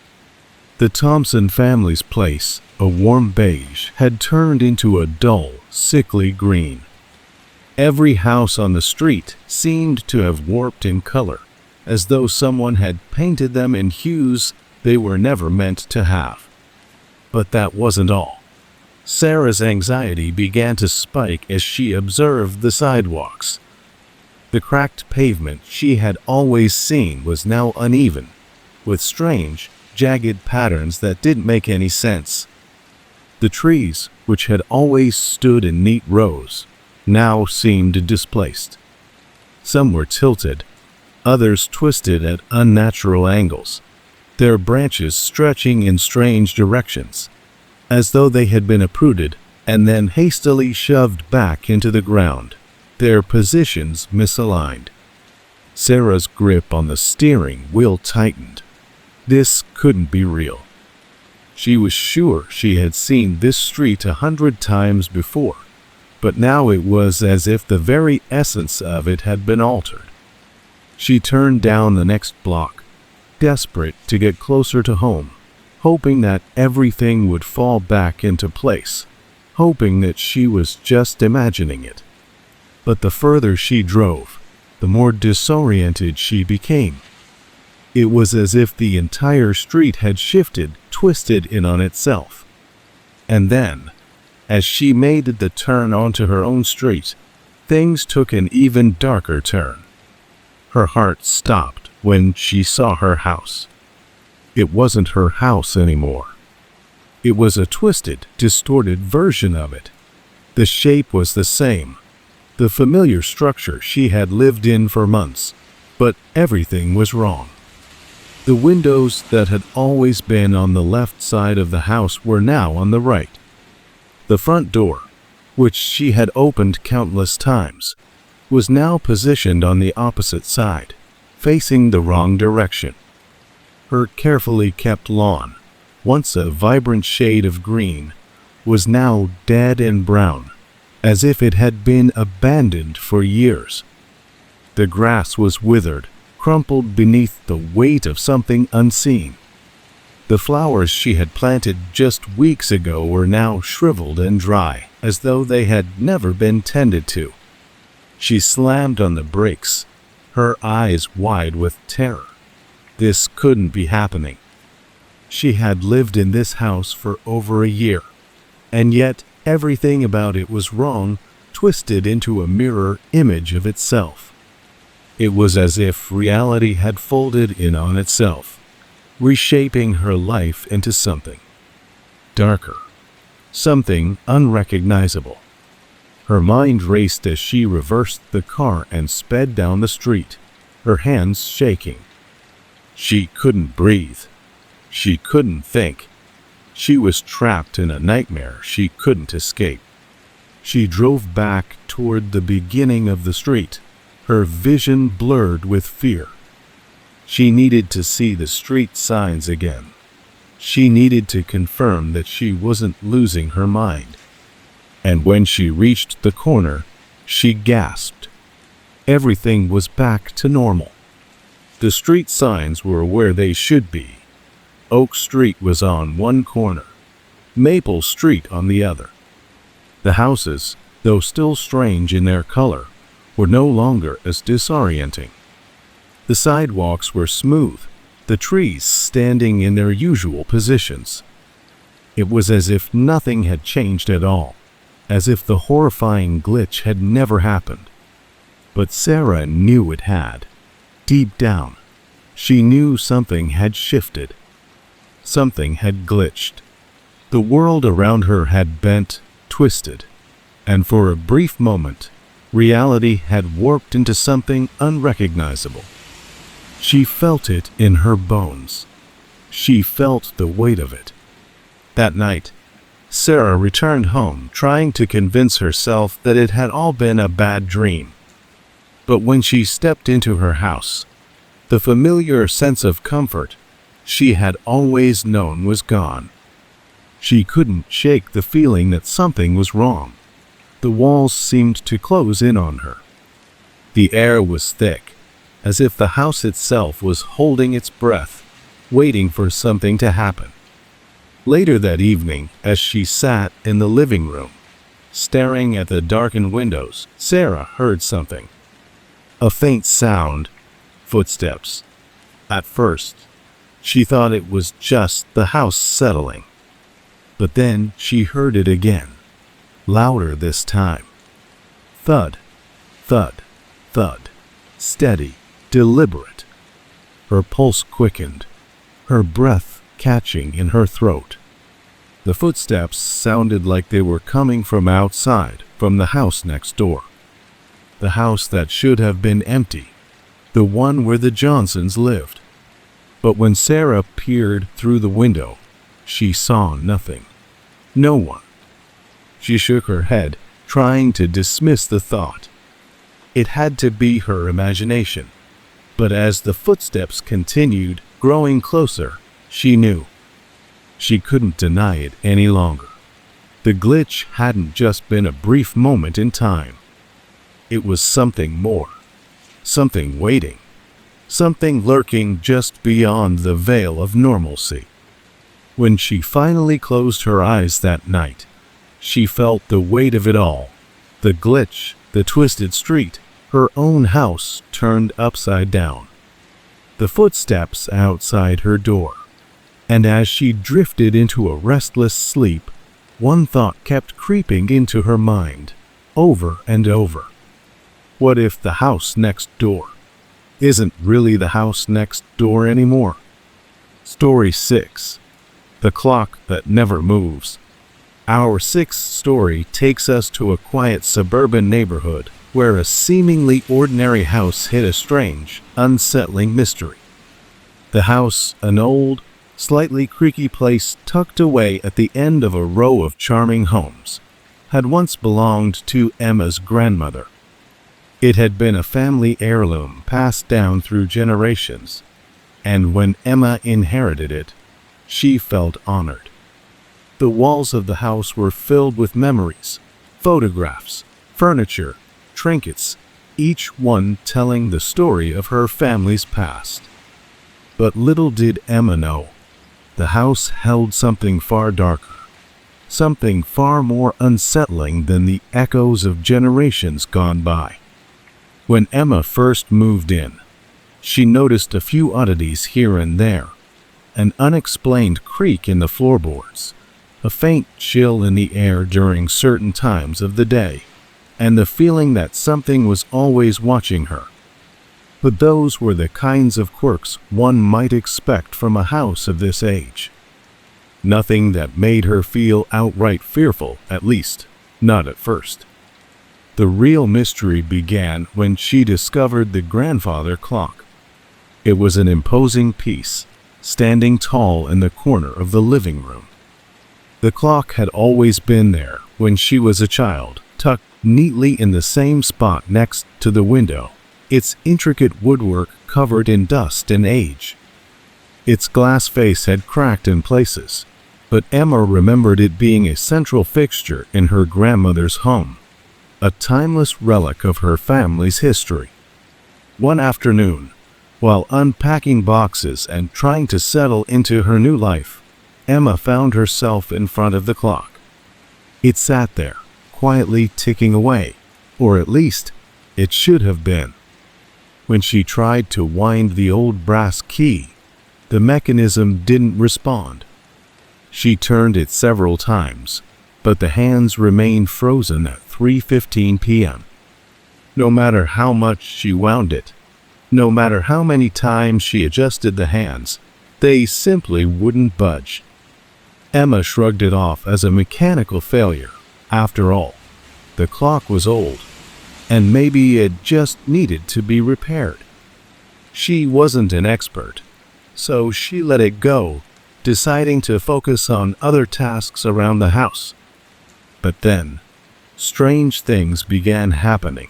The Thompson family's place, a warm beige, had turned into a dull, sickly green. Every house on the street seemed to have warped in color, as though someone had painted them in hues they were never meant to have. But that wasn't all. Sarah's anxiety began to spike as she observed the sidewalks. The cracked pavement she had always seen was now uneven, with strange, jagged patterns that didn't make any sense. The trees, which had always stood in neat rows, now seemed displaced. Some were tilted, others twisted at unnatural angles, their branches stretching in strange directions, as though they had been uprooted and then hastily shoved back into the ground, their positions misaligned. Sarah's grip on the steering wheel tightened. This couldn't be real. She was sure she had seen this street 100 times before, but now it was as if the very essence of it had been altered. She turned down the next block, desperate to get closer to home, hoping that everything would fall back into place, hoping that she was just imagining it. But the further she drove, the more disoriented she became. It was as if the entire street had shifted, twisted in on itself. And then, as she made the turn onto her own street, things took an even darker turn. Her heart stopped when she saw her house. It wasn't her house anymore. It was a twisted, distorted version of it. The shape was the same, the familiar structure she had lived in for months, but everything was wrong. The windows that had always been on the left side of the house were now on the right. The front door, which she had opened countless times, was now positioned on the opposite side, facing the wrong direction. Her carefully kept lawn, once a vibrant shade of green, was now dead and brown, as if it had been abandoned for years. The grass was withered, crumpled beneath the weight of something unseen. The flowers she had planted just weeks ago were now shriveled and dry, as though they had never been tended to. She slammed on the brakes, her eyes wide with terror. This couldn't be happening. She had lived in this house for over a year, and yet everything about it was wrong, twisted into a mirror image of itself. It was as if reality had folded in on itself, reshaping her life into something darker, something unrecognizable. Her mind raced as she reversed the car and sped down the street, her hands shaking. She couldn't breathe. She couldn't think. She was trapped in a nightmare she couldn't escape. She drove back toward the beginning of the street, her vision blurred with fear. She needed to see the street signs again. She needed to confirm that she wasn't losing her mind. And when she reached the corner, she gasped. Everything was back to normal. The street signs were where they should be. Oak Street was on one corner, Maple Street on the other. The houses, though still strange in their color, were no longer as disorienting. The sidewalks were smooth, the trees standing in their usual positions. It was as if nothing had changed at all, as if the horrifying glitch had never happened. But Sarah knew it had. Deep down, she knew something had shifted. Something had glitched. The world around her had bent, twisted, and for a brief moment, reality had warped into something unrecognizable. She felt it in her bones. She felt the weight of it. That night, Sarah returned home trying to convince herself that it had all been a bad dream. But when she stepped into her house, the familiar sense of comfort she had always known was gone. She couldn't shake the feeling that something was wrong. The walls seemed to close in on her. The air was thick, as if the house itself was holding its breath, waiting for something to happen. Later that evening, as she sat in the living room, staring at the darkened windows, Sarah heard something. A faint sound, footsteps. At first, she thought it was just the house settling. But then she heard it again, louder this time. Thud, thud, thud, steady, deliberate. Her pulse quickened, her breath catching in her throat. The footsteps sounded like they were coming from outside, from the house next door. The house that should have been empty, the one where the Johnsons lived. But when Sarah peered through the window, she saw nothing. No one. She shook her head, trying to dismiss the thought. It had to be her imagination. But as the footsteps continued, growing closer, she knew. She couldn't deny it any longer. The glitch hadn't just been a brief moment in time. It was something more. Something waiting. Something lurking just beyond the veil of normalcy. When she finally closed her eyes that night, she felt the weight of it all. The glitch, the twisted street, her own house turned upside down. The footsteps outside her door. And as she drifted into a restless sleep, one thought kept creeping into her mind, over and over. What if the house next door isn't really the house next door anymore? Story 6. The Clock That Never Moves. Our sixth story takes us to a quiet suburban neighborhood where a seemingly ordinary house hid a strange, unsettling mystery. The house, an old, slightly creaky place tucked away at the end of a row of charming homes, had once belonged to Emma's grandmother. It had been a family heirloom passed down through generations, and when Emma inherited it, she felt honored. The walls of the house were filled with memories, photographs, furniture, trinkets, each one telling the story of her family's past. But little did Emma know, the house held something far darker, something far more unsettling than the echoes of generations gone by. When Emma first moved in, She noticed a few oddities here and there, an unexplained creak in the floorboards, a faint chill in the air during certain times of the day, and the feeling that something was always watching her. But those were the kinds of quirks one might expect from a house of this age. Nothing that made her feel outright fearful, at least, not at first. The real mystery began when she discovered the grandfather clock. It was an imposing piece, standing tall in the corner of the living room. The clock had always been there when she was a child, tucked neatly in the same spot next to the window, its intricate woodwork covered in dust and age. Its glass face had cracked in places, but Emma remembered it being a central fixture in her grandmother's home, a timeless relic of her family's history. One afternoon, while unpacking boxes and trying to settle into her new life, Emma found herself in front of the clock. It sat there, quietly ticking away, or at least, it should have been. When she tried to wind the old brass key, the mechanism didn't respond. She turned it several times, but the hands remained frozen at 3:15 p.m. No matter how much she wound it, no matter how many times she adjusted the hands, they simply wouldn't budge. Emma shrugged it off as a mechanical failure. After all, the clock was old, and maybe it just needed to be repaired. She wasn't an expert, so she let it go, deciding to focus on other tasks around the house. But then, strange things began happening.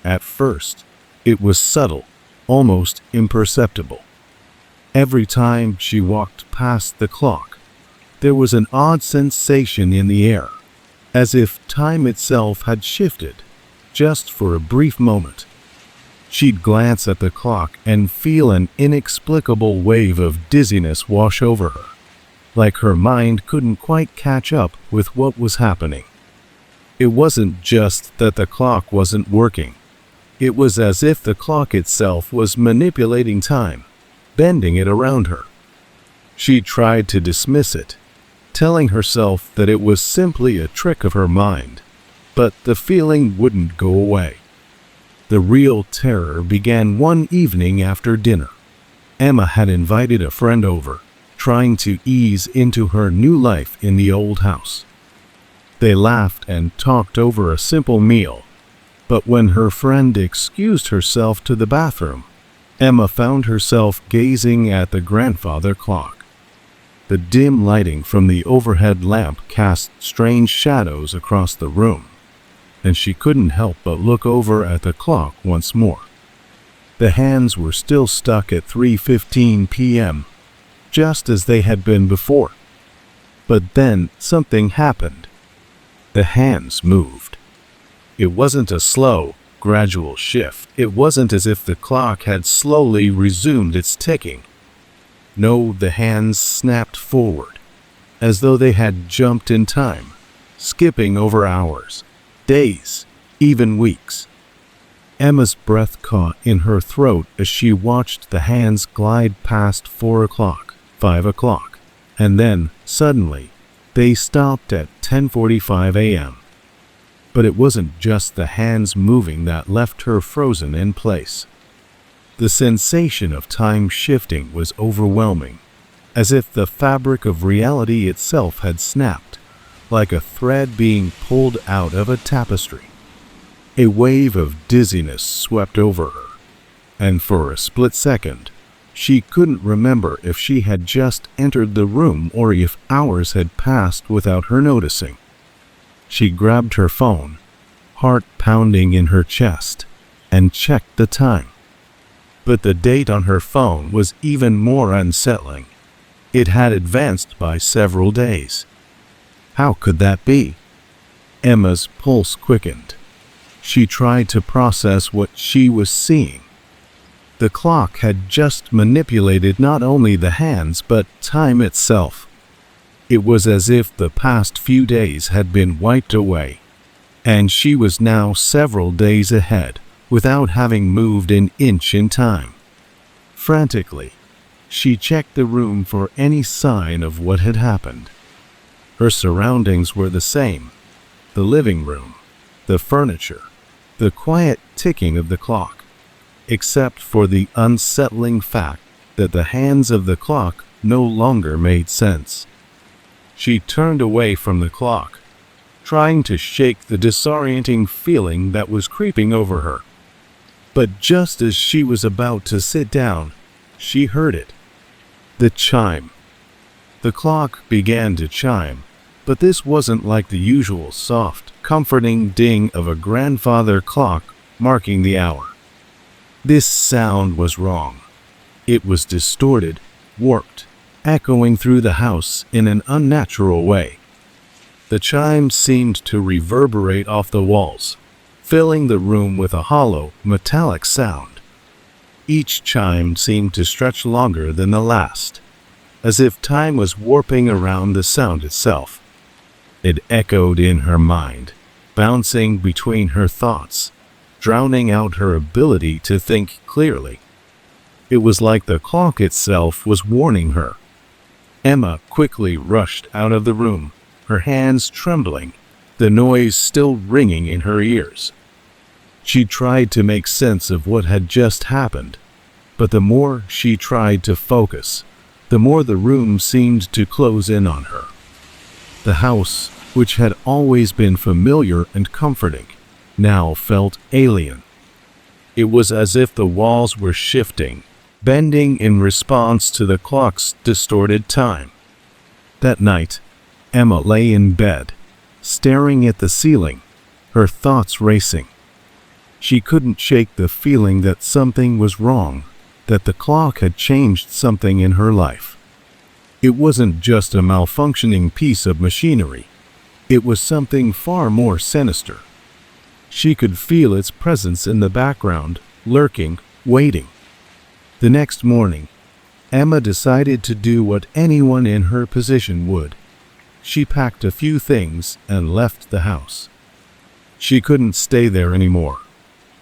At first, it was subtle, almost imperceptible. Every time she walked past the clock, there was an odd sensation in the air, as if time itself had shifted, just for a brief moment. She'd glance at the clock and feel an inexplicable wave of dizziness wash over her, like her mind couldn't quite catch up with what was happening. It wasn't just that the clock wasn't working. It was as if the clock itself was manipulating time, bending it around her. She tried to dismiss it, telling herself that it was simply a trick of her mind, but the feeling wouldn't go away. The real terror began one evening after dinner. Emma had invited a friend over, trying to ease into her new life in the old house. They laughed and talked over a simple meal, but when her friend excused herself to the bathroom, Emma found herself gazing at the grandfather clock. The dim lighting from the overhead lamp cast strange shadows across the room, and she couldn't help but look over at the clock once more. The hands were still stuck at 3:15 p.m., just as they had been before. But then something happened. The hands moved. It wasn't a slow, gradual shift. It wasn't as if the clock had slowly resumed its ticking. No, the hands snapped forward, as though they had jumped in time, skipping over hours, days, even weeks. Emma's breath caught in her throat as she watched the hands glide past 4 o'clock, 5 o'clock, and then, suddenly, they stopped at 10:45 a.m. But it wasn't just the hands moving that left her frozen in place. The sensation of time shifting was overwhelming, as if the fabric of reality itself had snapped, like a thread being pulled out of a tapestry. A wave of dizziness swept over her, and for a split second, she couldn't remember if she had just entered the room or if hours had passed without her noticing. She grabbed her phone, heart pounding in her chest, and checked the time. But the date on her phone was even more unsettling. It had advanced by several days. How could that be? Emma's pulse quickened. She tried to process what she was seeing. The clock had just manipulated not only the hands but time itself. It was as if the past few days had been wiped away, and she was now several days ahead, without having moved an inch in time. Frantically, she checked the room for any sign of what had happened. Her surroundings were the same: the living room, the furniture, the quiet ticking of the clock, except for the unsettling fact that the hands of the clock no longer made sense. She turned away from the clock, trying to shake the disorienting feeling that was creeping over her. But just as she was about to sit down, she heard it. The chime. The clock began to chime, but this wasn't like the usual soft, comforting ding of a grandfather clock marking the hour. This sound was wrong. It was distorted, warped, echoing through the house in an unnatural way. The chime seemed to reverberate off the walls, filling the room with a hollow, metallic sound. Each chime seemed to stretch longer than the last, as if time was warping around the sound itself. It echoed in her mind, bouncing between her thoughts, drowning out her ability to think clearly. It was like the clock itself was warning her. Emma quickly rushed out of the room, her hands trembling, the noise still ringing in her ears. She tried to make sense of what had just happened, but the more she tried to focus, the more the room seemed to close in on her. The house, which had always been familiar and comforting, now felt alien. It was as if the walls were shifting, bending in response to the clock's distorted time. That night, Emma lay in bed, staring at the ceiling, her thoughts racing. She couldn't shake the feeling that something was wrong, that the clock had changed something in her life. It wasn't just a malfunctioning piece of machinery. It was something far more sinister. She could feel its presence in the background, lurking, waiting. The next morning, Emma decided to do what anyone in her position would. She packed a few things and left the house. She couldn't stay there anymore,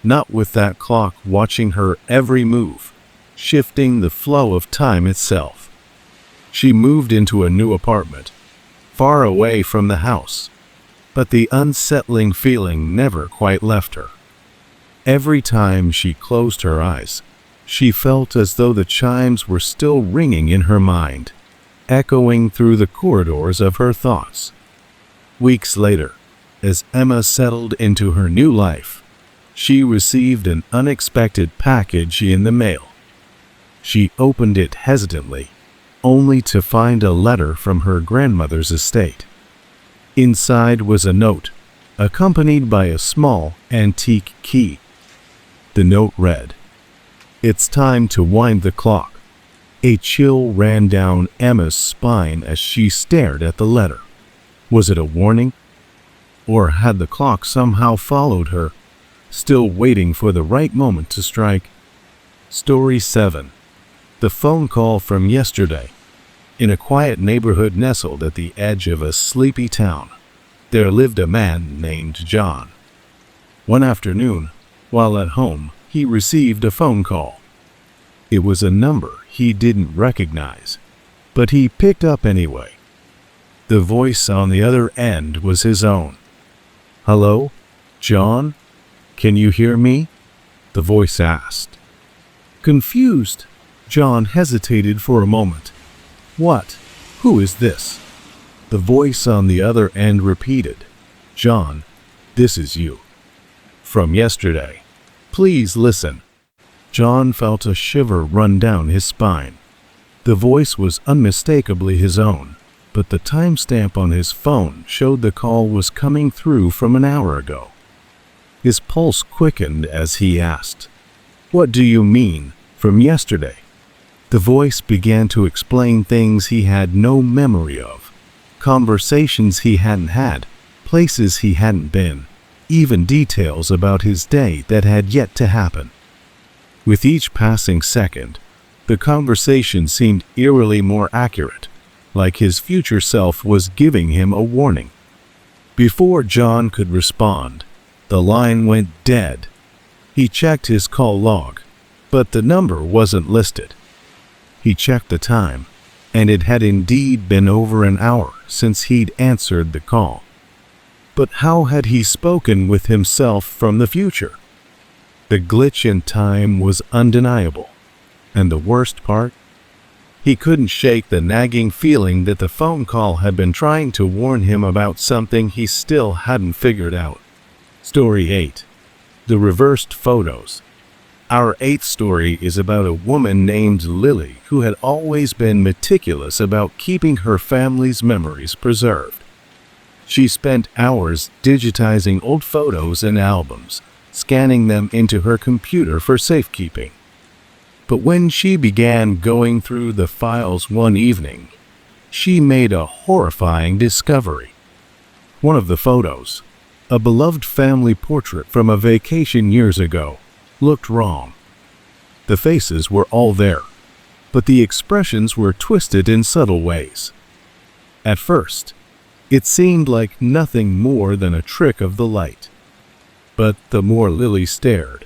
not with that clock watching her every move, shifting the flow of time itself. She moved into a new apartment, far away from the house, but the unsettling feeling never quite left her. Every time she closed her eyes, she felt as though the chimes were still ringing in her mind, echoing through the corridors of her thoughts. Weeks later, as Emma settled into her new life, she received an unexpected package in the mail. She opened it hesitantly, only to find a letter from her grandmother's estate. Inside was a note, accompanied by a small, antique key. The note read, "It's time to wind the clock." A chill ran down Emma's spine as she stared at the letter. Was it a warning? Or had the clock somehow followed her, still waiting for the right moment to strike? Story 7. The phone call from yesterday. In a quiet neighborhood nestled at the edge of a sleepy town, there lived a man named John. One afternoon, while at home, he received a phone call. It was a number he didn't recognize, but he picked up anyway. The voice on the other end was his own. "Hello, John? Can you hear me?" the voice asked. Confused, John hesitated for a moment. "What? Who is this?" The voice on the other end repeated, "John, this is you. From yesterday. Please listen." John felt a shiver run down his spine. The voice was unmistakably his own, but the timestamp on his phone showed the call was coming through from an hour ago. His pulse quickened as he asked, "What do you mean, from yesterday?" The voice began to explain things he had no memory of, conversations he hadn't had, places he hadn't been, even details about his day that had yet to happen. With each passing second, the conversation seemed eerily more accurate, like his future self was giving him a warning. Before John could respond, the line went dead. He checked his call log. but the number wasn't listed. He checked the time, and it had indeed been over an hour since he'd answered the call. But how had he spoken with himself from the future? The glitch in time was undeniable, and the worst part? He couldn't shake the nagging feeling that the phone call had been trying to warn him about something he still hadn't figured out. Story 8. The Reversed Photos. Our 8th story is about a woman named Lily who had always been meticulous about keeping her family's memories preserved. She spent hours digitizing old photos and albums, scanning them into her computer for safekeeping. But when she began going through the files one evening, she made a horrifying discovery. One of the photos, a beloved family portrait from a vacation years ago, looked wrong. The faces were all there, but the expressions were twisted in subtle ways. At first, it seemed like nothing more than a trick of the light. But the more Lily stared,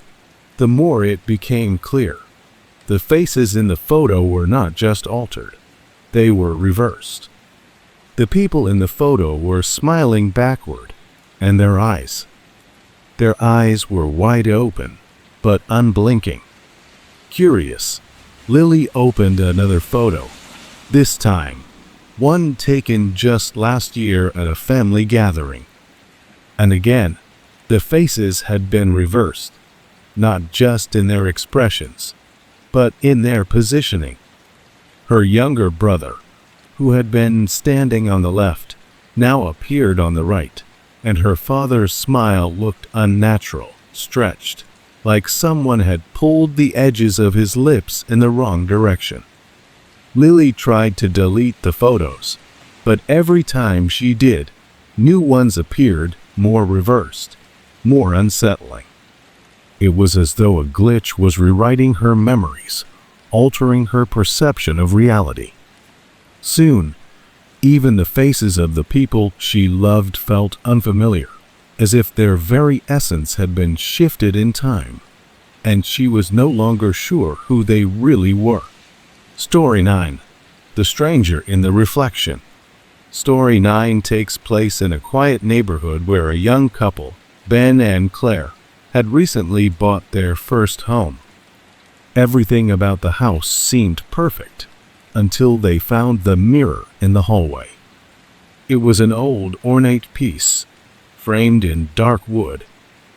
the more it became clear. The faces in the photo were not just altered, they were reversed. The people in the photo were smiling backward, and their eyes were wide open, but unblinking. Curious, Lily opened another photo, this time one taken just last year at a family gathering. And again, the faces had been reversed, not just in their expressions, but in their positioning. Her younger brother, who had been standing on the left, now appeared on the right, and her father's smile looked unnatural, stretched, like someone had pulled the edges of his lips in the wrong direction. Lily tried to delete the photos, but every time she did, new ones appeared, more reversed, more unsettling. It was as though a glitch was rewriting her memories, altering her perception of reality. Soon, even the faces of the people she loved felt unfamiliar, as if their very essence had been shifted in time, and she was no longer sure who they really were. Story 9. The Stranger in the Reflection. Story 9 takes place in a quiet neighborhood where a young couple, Ben and Claire, had recently bought their first home. Everything about the house seemed perfect, until they found the mirror in the hallway. It was an old, ornate piece, framed in dark wood,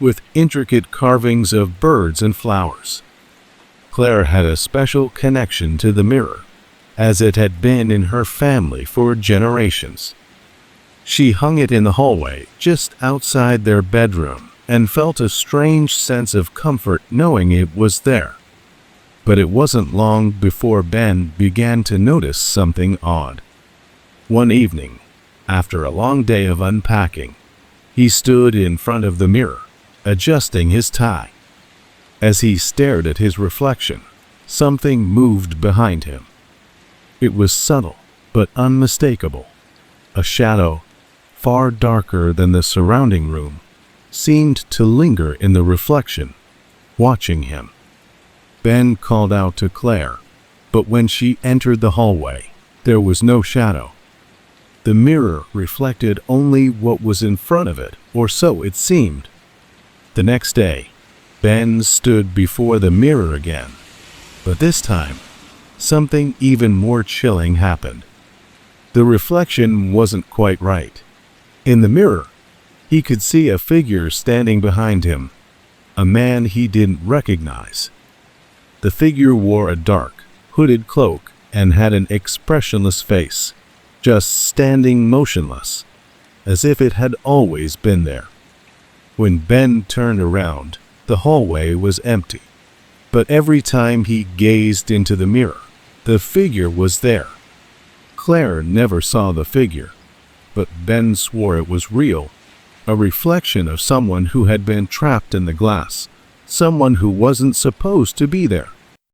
with intricate carvings of birds and flowers. Claire had a special connection to the mirror, as it had been in her family for generations. She hung it in the hallway just outside their bedroom and felt a strange sense of comfort knowing it was there. But it wasn't long before Ben began to notice something odd. One evening, after a long day of unpacking, he stood in front of the mirror, adjusting his tie. As he stared at his reflection, something moved behind him. It was subtle, but unmistakable. A shadow, far darker than the surrounding room, seemed to linger in the reflection, watching him. Ben called out to Claire, but when she entered the hallway, there was no shadow. The mirror reflected only what was in front of it, or so it seemed. The next day, Ben stood before the mirror again, but this time, something even more chilling happened. The reflection wasn't quite right. In the mirror, he could see a figure standing behind him, a man he didn't recognize. The figure wore a dark, hooded cloak and had an expressionless face, just standing motionless, as if it had always been there. When Ben turned around, the hallway was empty, but every time he gazed into the mirror, the figure was there. Claire never saw the figure, but Ben swore it was real, a reflection of someone who had been trapped in the glass, someone who wasn't supposed to be there.